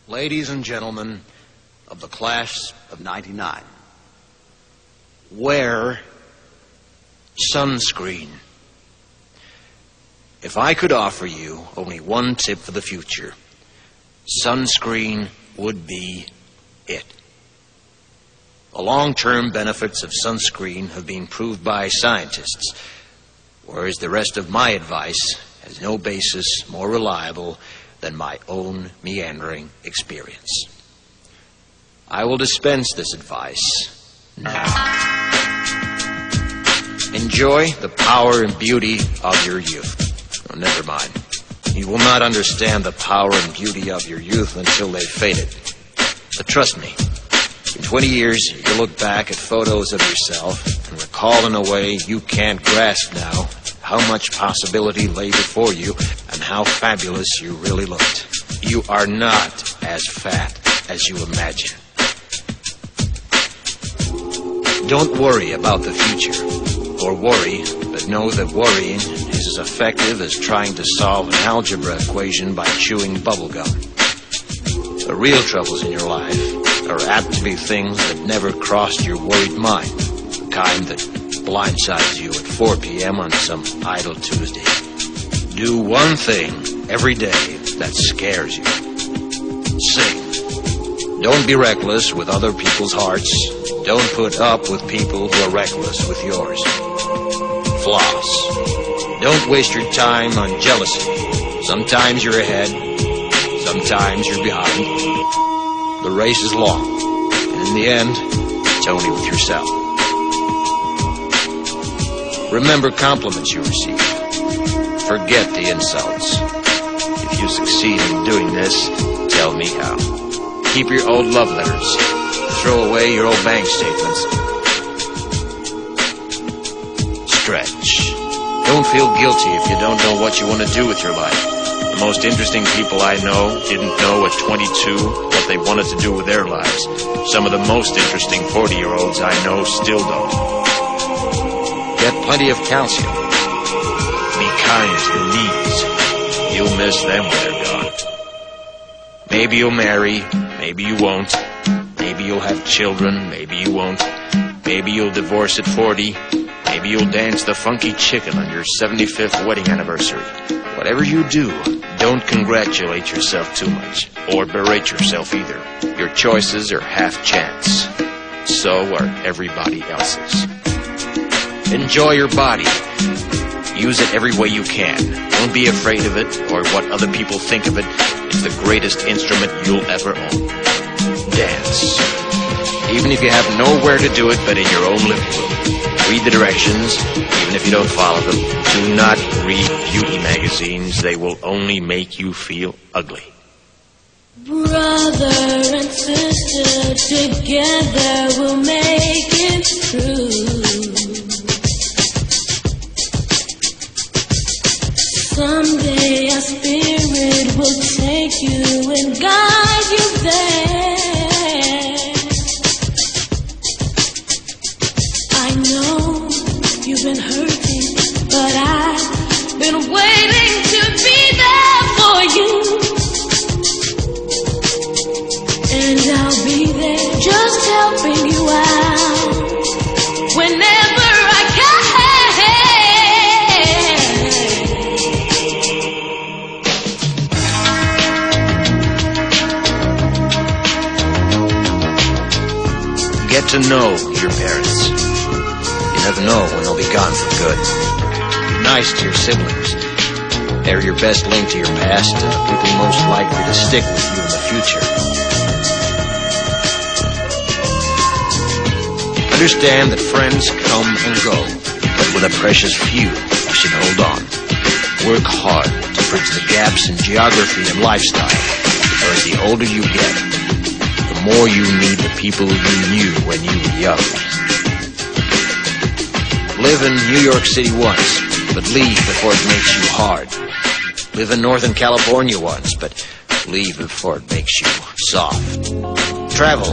Ladies and gentlemen of the class of '99, wear sunscreen. If I could offer you only one tip for the future, sunscreen would be it. The long-term benefits of sunscreen have been proved by scientists, whereas the rest of my advice has no basis more reliable than my own meandering experience. I will dispense this advice now. Enjoy the power and beauty of your youth. Oh, never mind. You will not understand the power and beauty of your youth until they've faded. But trust me, in 20 years, you'll look back at photos of yourself and recall in a way you can't grasp now how much possibility lay before you and how fabulous you really looked. You are not as fat as you imagine. Don't worry about the future, or worry, but know that worrying is as effective as trying to solve an algebra equation by chewing bubble gum. The real troubles in your life are apt to be things that never crossed your worried mind, the kind that blindsides you at 4 p.m. on some idle Tuesday. Do one thing every day that scares you. Sing. Don't be reckless with other people's hearts. Don't put up with people who are reckless with yours. Floss. Don't waste your time on jealousy. Sometimes you're ahead, sometimes you're behind. The race is long, and in the end, it's only with yourself. Remember compliments you receive. Forget the insults. If you succeed in doing this, tell me how. Keep your old love letters. Throw away your old bank statements. Stretch. Don't feel guilty if you don't know what you want to do with your life. The most interesting people I know didn't know at 22 what they wanted to do with their lives. Some of the most interesting 40-year-olds I know still don't. Get plenty of calcium. Be kind to your knees. You'll miss them when they're gone. Maybe you'll marry, maybe you won't. Maybe you'll have children, maybe you won't. Maybe you'll divorce at 40. Maybe you'll dance the funky chicken on your 75th wedding anniversary. Whatever you do, don't congratulate yourself too much, or berate yourself either. Your choices are half chance. So are everybody else's. Enjoy your body. Use it every way you can. Don't be afraid of it or what other people think of it. It's the greatest instrument you'll ever own. Dance. Even if you have nowhere to do it but in your own living room. Read the directions, even if you don't follow them. Do not read beauty magazines. They will only make you feel ugly. Brother and sister, together we'll make it through. Someday our spirit will take you and guide you there. I know you've been hurting, but I've been waiting to be there for you. And I'll be there just helping you out whenever I can. Get to know your parents. You never know when they'll be gone for good. Be nice to your siblings. They're your best link to your past and the people most likely to stick with you in the future. Understand that friends come and go, but with a precious few, you should hold on. Work hard to bridge the gaps in geography and lifestyle, or as the older you get, the more you need the people you knew when you were young. Live in New York City once, but leave before it makes you hard. Live in Northern California once, but leave before it makes you soft. Travel.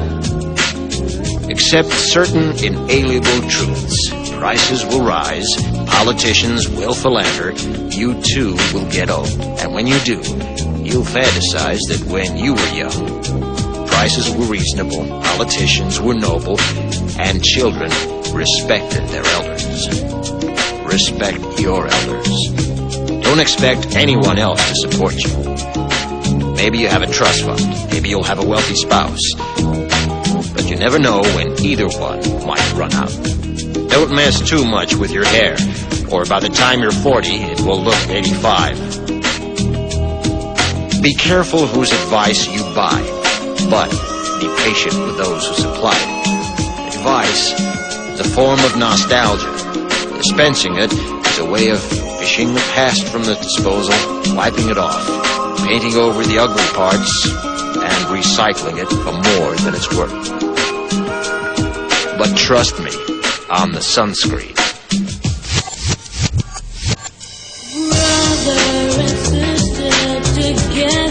Accept certain inalienable truths. Prices will rise, politicians will philander, you too will get old. And when you do, you'll fantasize that when you were young, prices were reasonable, politicians were noble, and children respected their elders. Respect your elders. Don't expect anyone else to support you. Maybe you have a trust fund. Maybe you'll have a wealthy spouse. But you never know when either one might run out. Don't mess too much with your hair, or by the time you're 40, it will look 85. Be careful whose advice you buy, but be patient with those who supply it. Advice is a form of nostalgia. Dispensing it is a way of fishing the past from the disposal, wiping it off, painting over the ugly parts, and recycling it for more than it's worth. But trust me on the sunscreen. Brother and sister together.